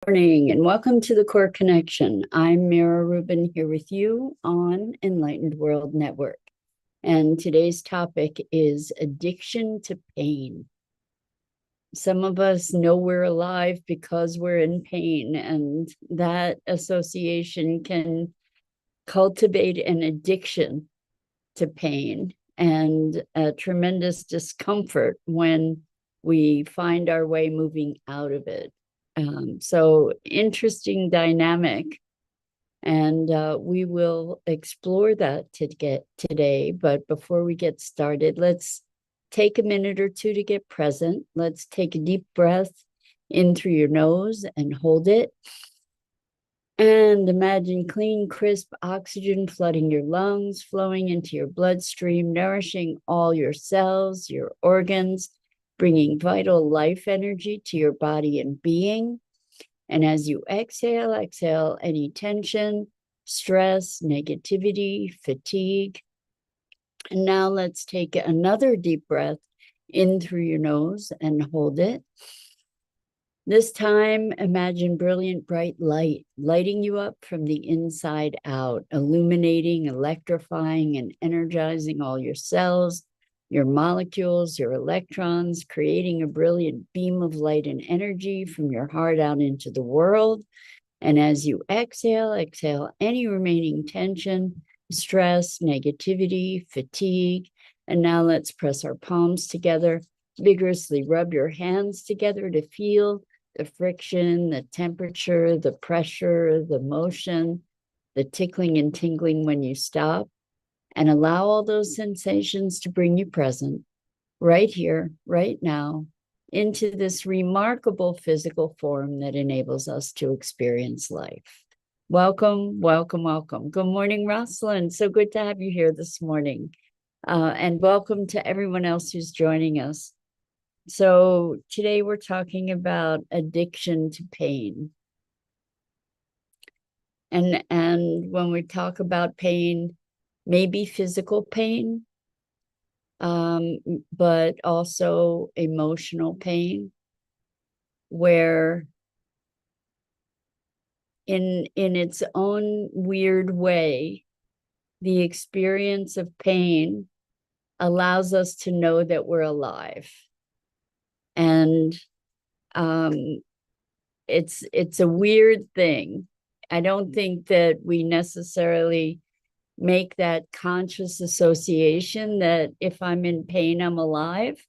Morning and welcome to the Core Connection. I'm Mira Rubin here with you on Enlightened World Network. And today's topic is addiction to pain. Some of us know we're alive because we're in pain, and that association can cultivate an addiction to pain and a tremendous discomfort when we find our way moving out of it. So interesting dynamic, and we will explore that today. But before we get started, let's take a minute or two to get present. Let's take a deep breath in through your nose and hold it. And imagine clean, crisp oxygen flooding your lungs, flowing into your bloodstream, nourishing all your cells, your organs, bringing vital life energy to your body and being. And as you exhale any tension, stress, negativity, fatigue. And now let's take another deep breath in through your nose and hold it. This time, imagine brilliant, bright light lighting you up from the inside out, illuminating, electrifying, and energizing all your cells, your molecules, your electrons, creating a brilliant beam of light and energy from your heart out into the world. And as you exhale any remaining tension, stress, negativity, fatigue. And now let's press our palms together, vigorously rub your hands together to feel the friction, the temperature, the pressure, the motion, the tickling and tingling when you stop, and allow all those sensations to bring you present right here, right now, into this remarkable physical form that enables us to experience life. Welcome, welcome, welcome. Good morning, Rosalind. So good to have you here this morning. And welcome to everyone else who's joining us. So today we're talking about addiction to pain. And when we talk about pain, maybe physical pain, but also emotional pain, where in its own weird way, the experience of pain allows us to know that we're alive. And it's a weird thing. I don't think that we necessarily make that conscious association that if I'm in pain, I'm alive.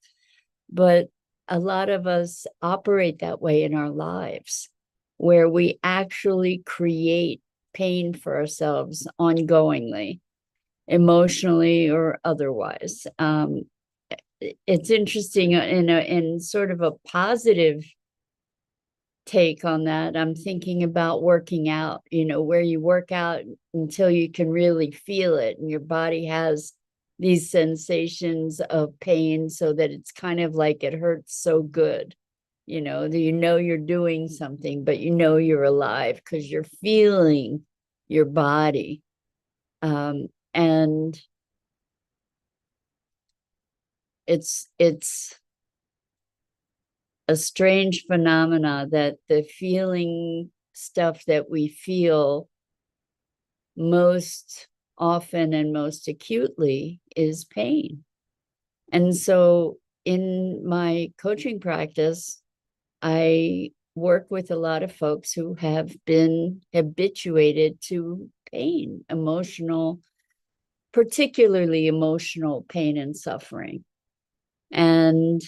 But a lot of us operate that way in our lives, where we actually create pain for ourselves ongoingly, emotionally or otherwise. It's interesting in sort of a positive take on that. I'm thinking about working out, where you work out until you can really feel it and your body has these sensations of pain so that it's kind of like it hurts so good, that you're doing something, but you're alive because you're feeling your body. And it's a strange phenomena that the feeling stuff that we feel most often and most acutely is pain. And so in my coaching practice, I work with a lot of folks who have been habituated to pain, particularly emotional pain and suffering. And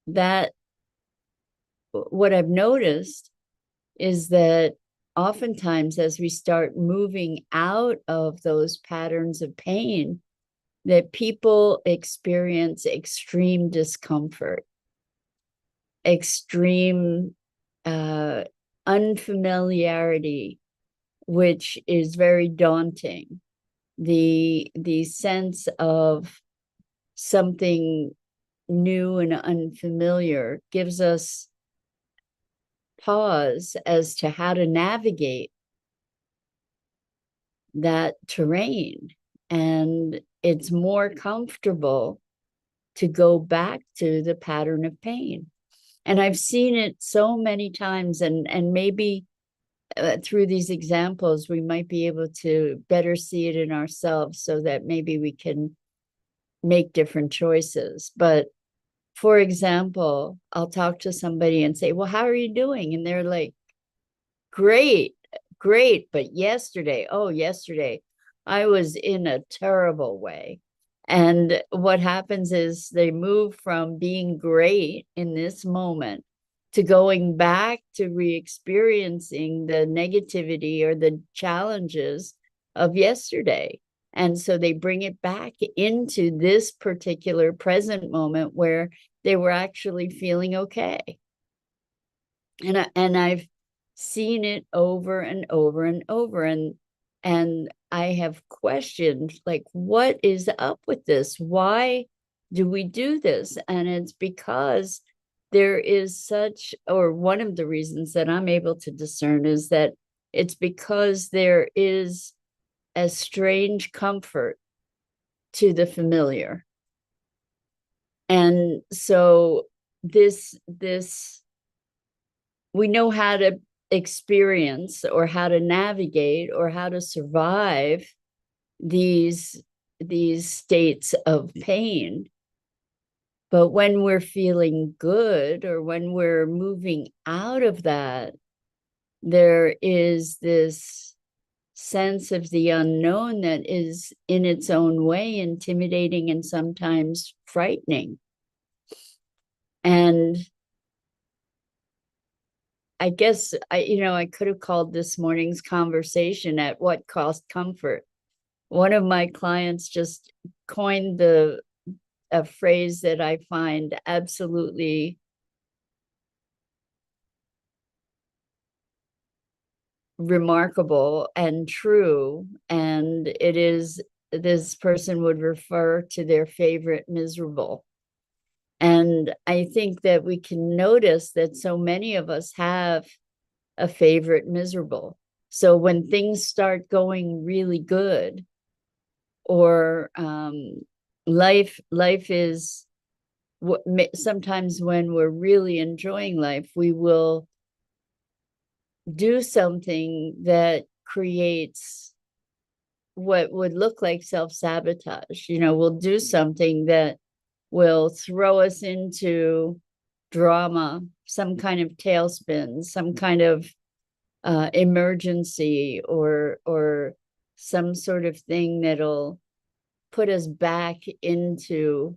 that what I've noticed is that oftentimes as we start moving out of those patterns of pain, that people experience extreme discomfort, extreme unfamiliarity, which is very daunting. The sense of something new and unfamiliar gives us pause as to how to navigate that terrain. And it's more comfortable to go back to the pattern of pain. And I've seen it so many times, and maybe through these examples, we might be able to better see it in ourselves so that maybe we can make different choices. But for example, I'll talk to somebody and say, well, how are you doing? And they're like, great, great. But yesterday, I was in a terrible way. And what happens is they move from being great in this moment to going back to re-experiencing the negativity or the challenges of yesterday. And so they bring it back into this particular present moment where they were actually feeling okay. And I've seen it over and over and over. And I have questioned, like, what is up with this? Why do we do this? And it's because there is such, or one of the reasons that I'm able to discern is that it's because there is a strange comfort to the familiar. And so this we know how to experience or how to navigate or how to survive these states of pain. But when we're feeling good or when we're moving out of that, there is this sense of the unknown that is in its own way intimidating and sometimes frightening. And I guess I could have called this morning's conversation "At What Cost Comfort?" One of my clients just coined a phrase that I find absolutely remarkable and true. And it is, this person would refer to their favorite miserable. And I think that we can notice that so many of us have a favorite miserable. So when things start going really good, or life is what, sometimes when we're really enjoying life, we will do something that creates what would look like self-sabotage. We'll do something that will throw us into drama, some kind of tailspin, some kind of emergency, or some sort of thing that'll put us back into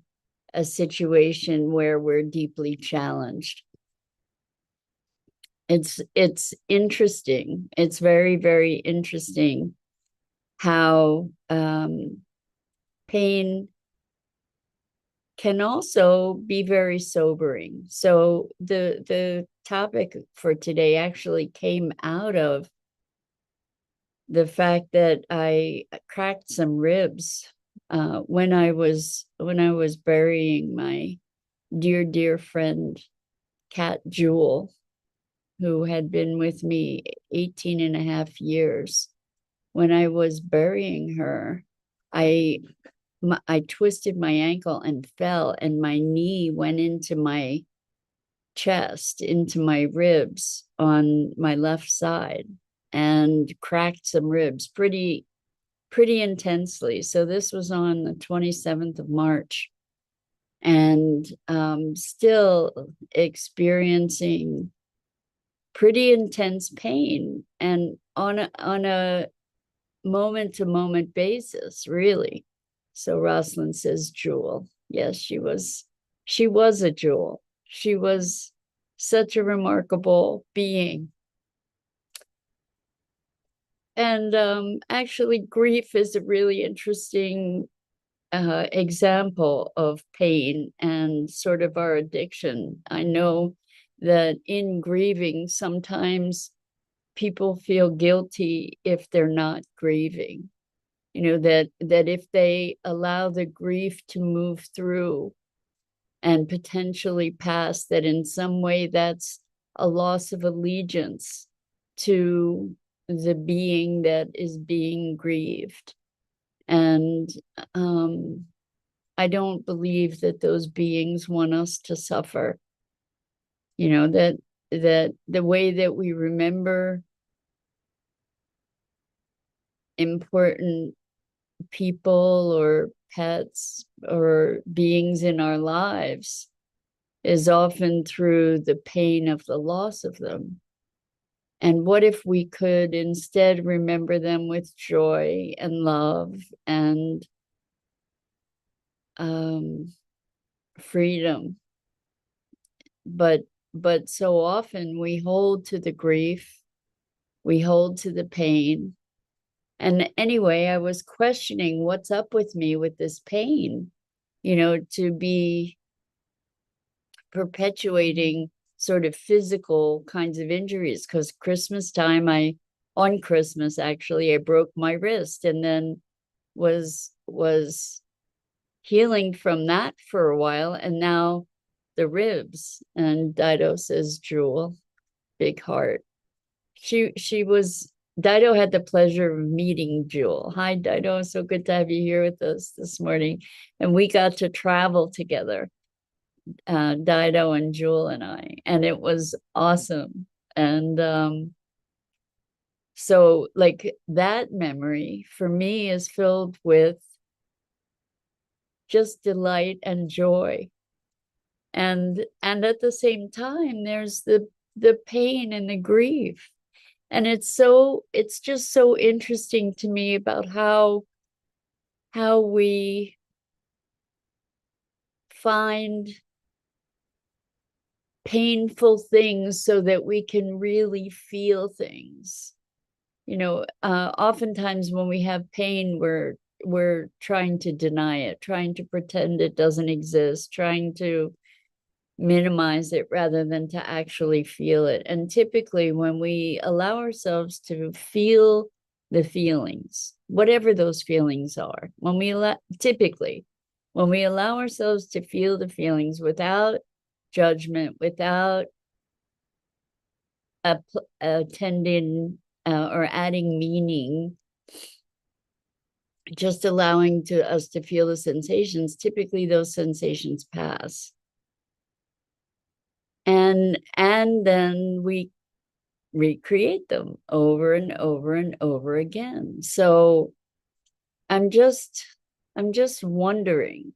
a situation where we're deeply challenged. It's interesting. It's very, very interesting how pain can also be very sobering. So the topic for today actually came out of the fact that I cracked some ribs when I was burying my dear friend Cat Jewel, who had been with me 18 and a half years. When I was burying her, I twisted my ankle and fell, and my knee went into my chest, into my ribs on my left side, and cracked some ribs pretty intensely. So this was on the 27th of March, and still experiencing pretty intense pain, and on a moment-to-moment basis, really. So Rosalind says, Jewel. Yes, she was a jewel. She was such a remarkable being. And actually, grief is a really interesting example of pain and sort of our addiction. I know that in grieving, sometimes people feel guilty if they're not grieving. That if they allow the grief to move through and potentially pass, that in some way that's a loss of allegiance to the being that is being grieved. And I don't believe that those beings want us to suffer. You know, that the way that we remember important people or pets or beings in our lives is often through the pain of the loss of them. And what if we could instead remember them with joy and love and freedom? But so often we hold to the grief, we hold to the pain. And anyway, I was questioning what's up with me with this pain, you know, to be perpetuating sort of physical kinds of injuries. Because Christmas time, on Christmas actually, I broke my wrist and then was healing from that for a while, and now the ribs. And Dido says, Jewel, big heart. Dido had the pleasure of meeting Jewel. Hi, Dido. So good to have you here with us this morning. And we got to travel together, Dido and Jewel and I, and it was awesome. And so like that memory for me is filled with just delight and joy. And at the same time, there's the pain and the grief. And it's just so interesting to me about how we find painful things so that we can really feel things. You know, oftentimes when we have pain, we're trying to deny it, trying to pretend it doesn't exist, trying to minimize it rather than to actually feel it. And typically when we allow ourselves to feel the feelings, whatever those feelings are, when we allow ourselves to feel the feelings without judgment, without attending or adding meaning, just allowing us to feel the sensations, typically those sensations pass. And then we recreate them over and over and over again. So I'm just wondering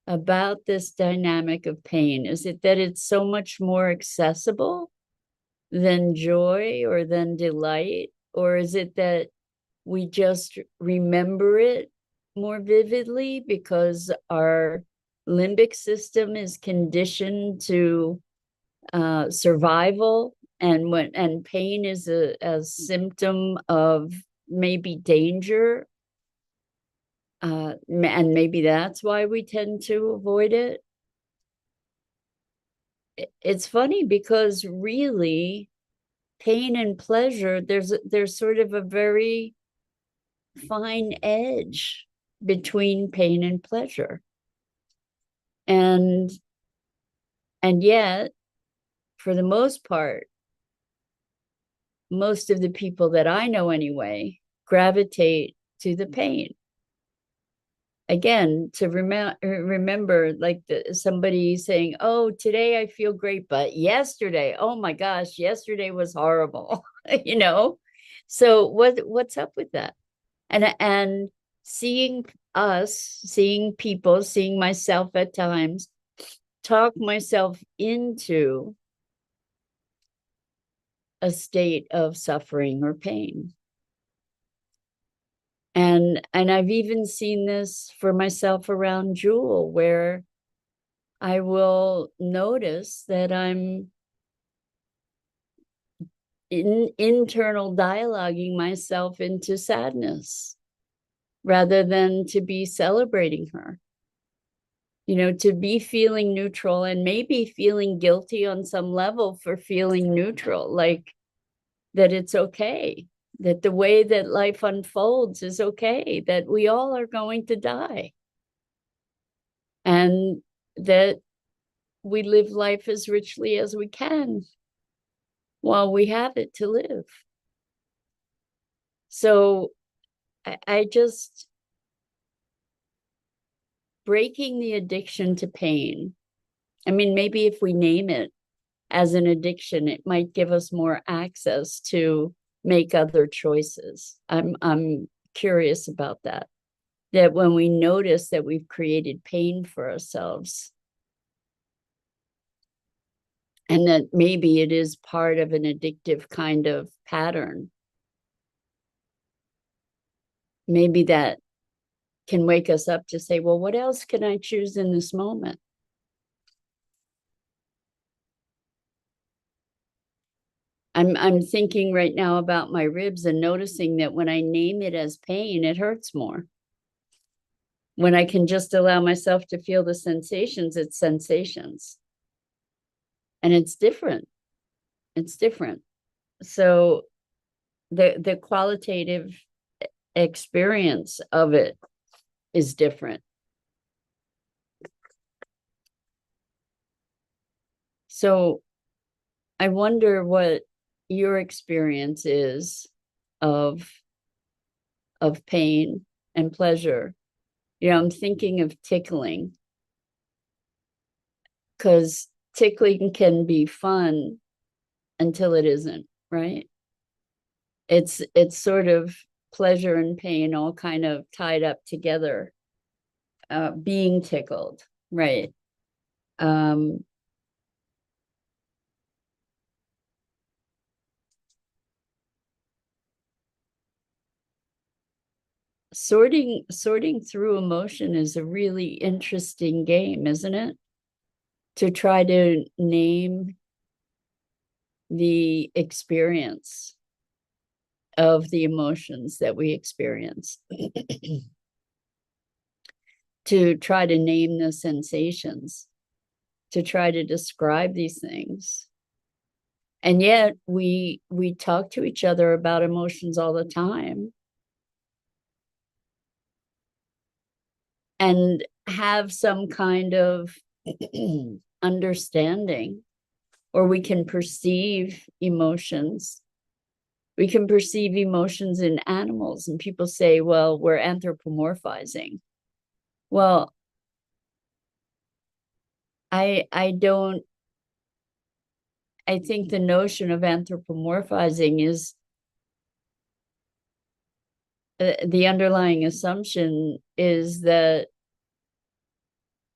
about this dynamic of pain. Is it that it's so much more accessible than joy or than delight? Or is it that we just remember it more vividly because our limbic system is conditioned to survival, and pain is a symptom of maybe danger, and maybe that's why we tend to avoid it. It's funny because really pain and pleasure, there's sort of a very fine edge between pain and pleasure, and yet for the most part, most of the people that I know anyway gravitate to the pain. Again, to remember like somebody saying, oh, today I feel great, but yesterday, oh my gosh, yesterday was horrible. You know, so what's up with that? And seeing people, seeing myself at times, talk myself into a state of suffering or pain. And I've even seen this for myself around Jewel, where I will notice that I'm internal dialoguing myself into sadness rather than to be celebrating her. You know, to be feeling neutral and maybe feeling guilty on some level for feeling neutral, like that it's okay, that the way that life unfolds is okay, that we all are going to die, and that we live life as richly as we can while we have it to live. So I just, breaking the addiction to pain. I mean, maybe if we name it as an addiction, it might give us more access to make other choices. I'm curious about that. That when we notice that we've created pain for ourselves, and that maybe it is part of an addictive kind of pattern, maybe that can wake us up to say, well, what else can I choose in this moment? I'm thinking right now about my ribs and noticing that when I name it as pain, it hurts more. When I can just allow myself to feel the sensations, it's sensations. And it's different. It's different. So the qualitative experience of it is different. So I wonder what your experience is of pain and pleasure. You know, I'm thinking of tickling, because tickling can be fun until it isn't, right? It's sort of pleasure and pain all kind of tied up together, being tickled, right? Um, sorting through emotion is a really interesting game, isn't it? To try to name the experience of the emotions that we experience, to try to name the sensations, to try to describe these things. And yet we talk to each other about emotions all the time and have some kind of understanding, or we can perceive emotions. We can perceive emotions in animals, and people say, well, we're anthropomorphizing. Well, I don't, I think the notion of anthropomorphizing is the underlying assumption is that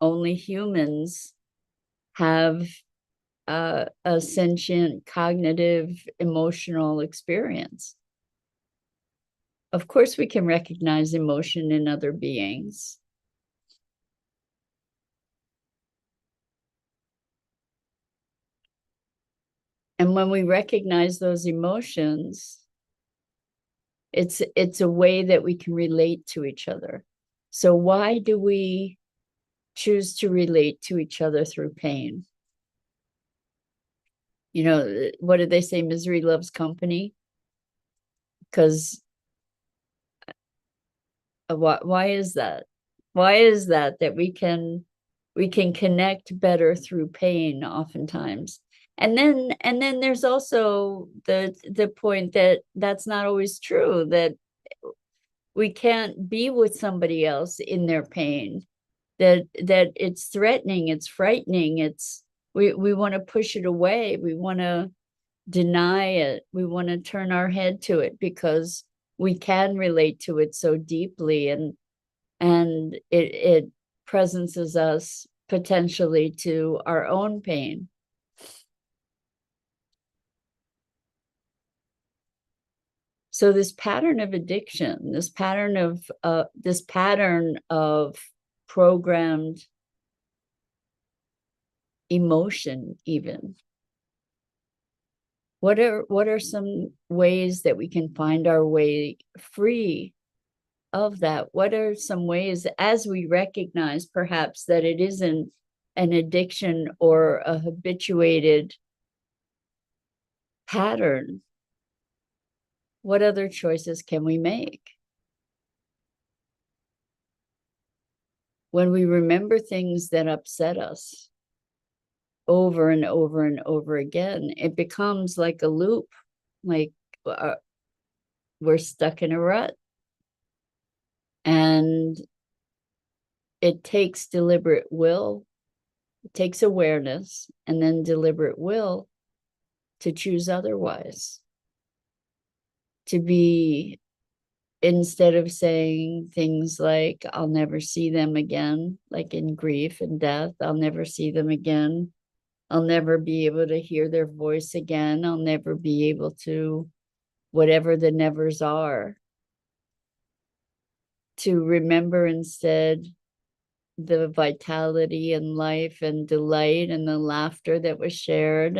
only humans have a sentient, cognitive, emotional experience. Of course, we can recognize emotion in other beings. And when we recognize those emotions, it's a way that we can relate to each other. So why do we choose to relate to each other through pain? You know, what did they say? Misery loves company. Because why is that? Why is that we can connect better through pain oftentimes? And then there's also the point that that's not always true, that we can't be with somebody else in their pain, that it's threatening, it's frightening, it's we want to push it away, we want to deny it, we want to turn our head to it because we can relate to it so deeply, and it presences us potentially to our own pain. So this pattern of addiction, this pattern of programmed emotion, even, what are some ways that we can find our way free of that? What are some ways, as we recognize perhaps that it isn't an addiction or a habituated pattern, what other choices can we make? When we remember things that upset us over and over and over again, it becomes like a loop, like we're stuck in a rut. And it takes deliberate will, it takes awareness, and then deliberate will to choose otherwise. To be, instead of saying things like, I'll never see them again, like in grief and death, I'll never see them again. I'll never be able to hear their voice again. I'll never be able to, whatever the nevers are, to remember instead the vitality and life and delight and the laughter that was shared,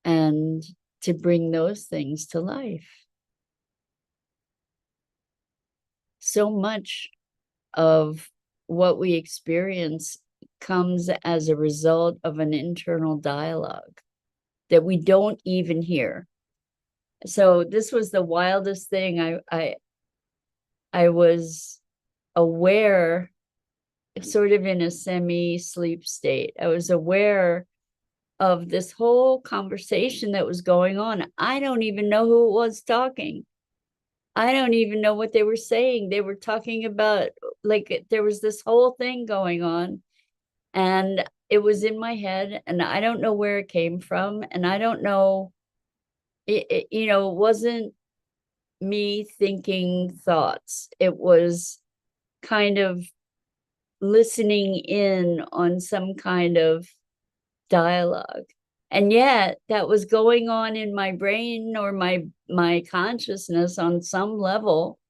and to bring those things to life. So much of what we experience comes as a result of an internal dialogue that we don't even hear. So this was the wildest thing. I was aware, sort of in a semi-sleep state. I was aware of this whole conversation that was going on. I don't even know who it was talking. I don't even know what they were saying. They were talking about, like, there was this whole thing going on, and it was in my head, and I don't know where it came from, and I don't know, it wasn't me thinking thoughts. It was kind of listening in on some kind of dialogue. And yet that was going on in my brain or my consciousness on some level.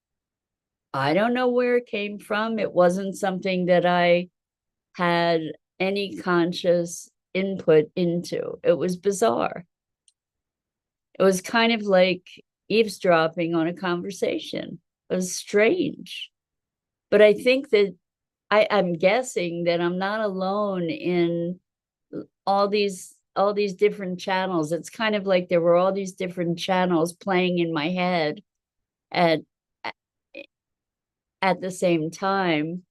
I don't know where it came from. It wasn't something that I had any conscious input into. It was bizarre. It was kind of like eavesdropping on a conversation. It was strange. But I think that I'm guessing that I'm not alone in all these different channels. It's kind of like there were all these different channels playing in my head at the same time.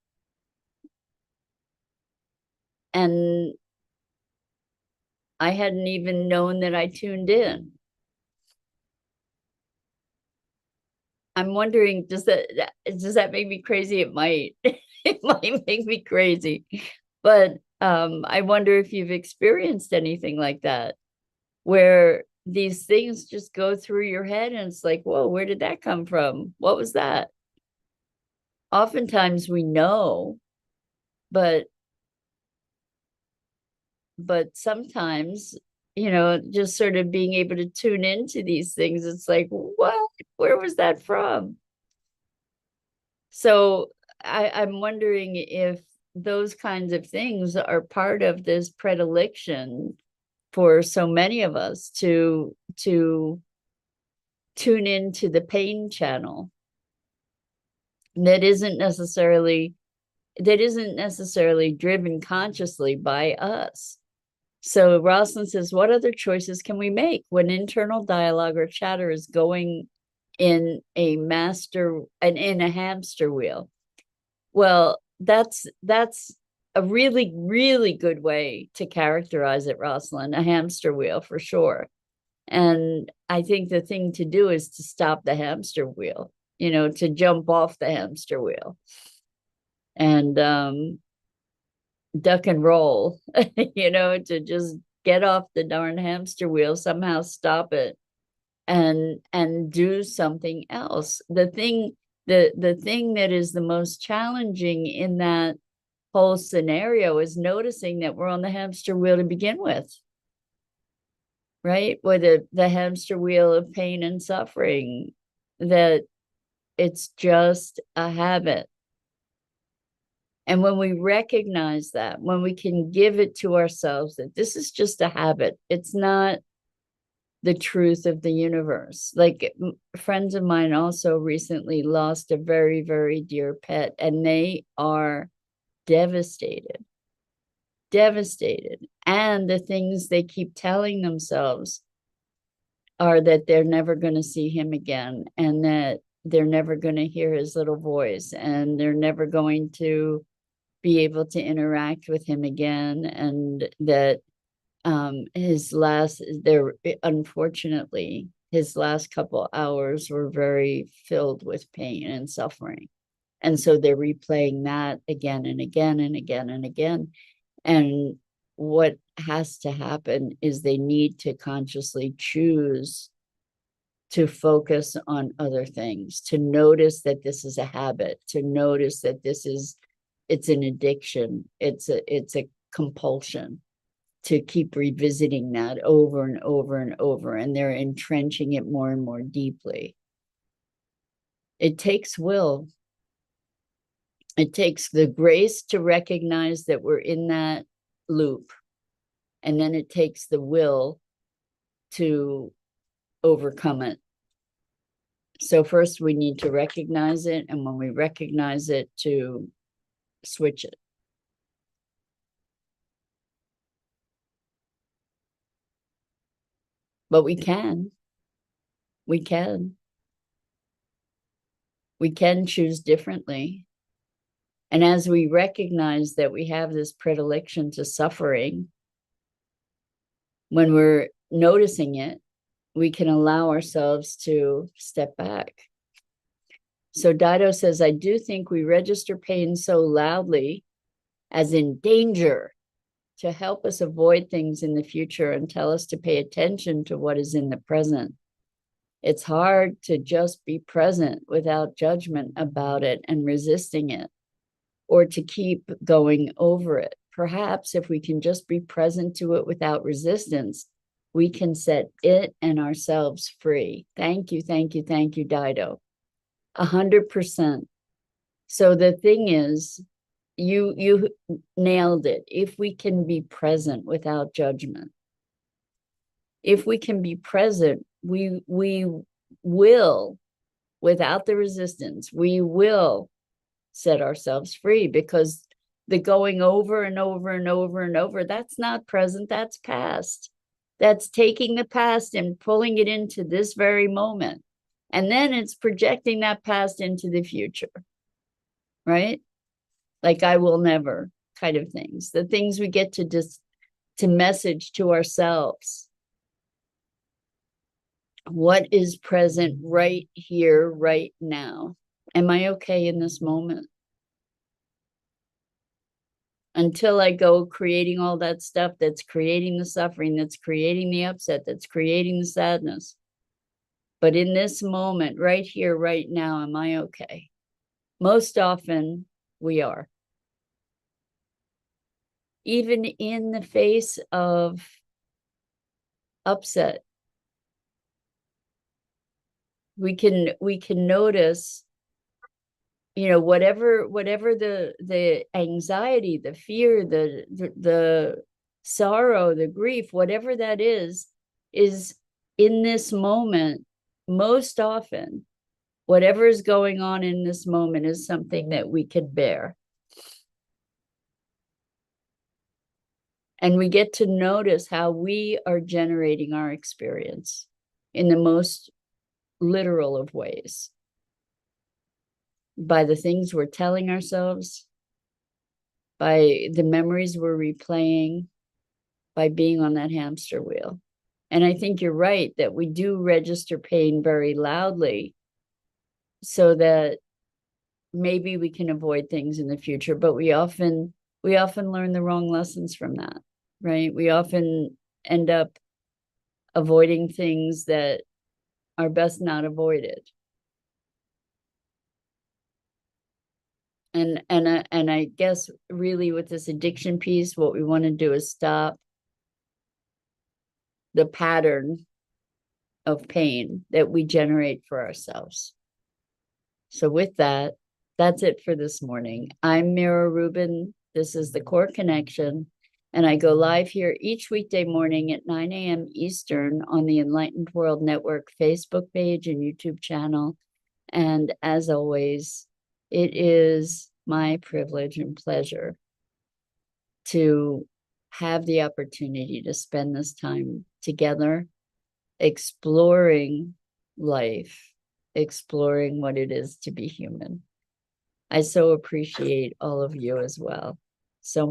And I hadn't even known that I tuned in. I'm wondering, does that make me crazy? It might. It might make me crazy. But I wonder if you've experienced anything like that, where these things just go through your head and it's like, whoa, where did that come from? What was that? Oftentimes we know, but sometimes, just sort of being able to tune into these things, it's like, what? Where was that from? So I'm wondering if those kinds of things are part of this predilection for so many of us to tune into the pain channel that isn't necessarily driven consciously by us. So Rosalind says, what other choices can we make when internal dialogue or chatter is going in a hamster wheel? Well, that's a really, really good way to characterize it, Rosalind, a hamster wheel for sure. And I think the thing to do is to stop the hamster wheel, to jump off the hamster wheel and duck and roll, to just get off the darn hamster wheel, somehow stop it and do something else. The thing that is the most challenging in that whole scenario is noticing that we're on the hamster wheel to begin with, right? With the hamster wheel of pain and suffering, that it's just a habit. And when we recognize that, when we can give it to ourselves that this is just a habit, it's not the truth of the universe. Like friends of mine also recently lost a very, very dear pet, and they are devastated. And the things they keep telling themselves are that they're never going to see him again, and that they're never going to hear his little voice, and they're never going to be able to interact with him again, and that unfortunately his last couple hours were very filled with pain and suffering. And so they're replaying that again and again and again and again. And what has to happen is they need to consciously choose to focus on other things, to notice that this is a habit, to notice that it's an addiction, it's a compulsion, to keep revisiting that over and over and over, and they're entrenching it more and more deeply. It takes will. It takes the grace to recognize that we're in that loop. And then it takes the will to overcome it. So first we need to recognize it. And when we recognize it, to switch it. But we can choose differently. And as we recognize that we have this predilection to suffering, when we're noticing it, we can allow ourselves to step back. So Dido says, I do think we register pain so loudly, as in danger, to help us avoid things in the future and tell us to pay attention to what is in the present. It's hard to just be present without judgment about it and resisting it, or to keep going over it. Perhaps if we can just be present to it without resistance, we can set it and ourselves free. Thank you, thank you, thank you, Dido. 100%. So the thing is, you nailed it. If we can be present without judgment, if we can be present, we will, without the resistance, we will set ourselves free, because the going over and over and over and over, that's not present, that's past. That's taking the past and pulling it into this very moment. And then it's projecting that past into the future, right? Like I will never kind of things, the things we get to message to ourselves. What is present right here, right now? Am I okay in this moment? Until I go creating all that stuff that's creating the suffering, that's creating the upset, that's creating the sadness. But in this moment, right here, right now, am I okay? Most often we are. Even in the face of upset, we can notice, you know, whatever the anxiety, the fear, the sorrow, the grief, whatever that is in this moment. Most often, whatever is going on in this moment is something that we could bear. And we get to notice how we are generating our experience in the most literal of ways, by the things we're telling ourselves, by the memories we're replaying, by being on that hamster wheel. And I think you're right that we do register pain very loudly, so that maybe we can avoid things in the future, but we often learn the wrong lessons from that, right? We often end up avoiding things that are best not avoided. And I guess really with this addiction piece, what we want to do is stop the pattern of pain that we generate for ourselves. So with that, that's it for this morning. I'm Mira Rubin. This is the Core Connection, and I go live here each weekday morning at 9 a.m. Eastern on the Enlightened World Network Facebook page and YouTube channel. And as always, it is my privilege and pleasure to have the opportunity to spend this time together, exploring life, exploring what it is to be human. I so appreciate all of you as well. So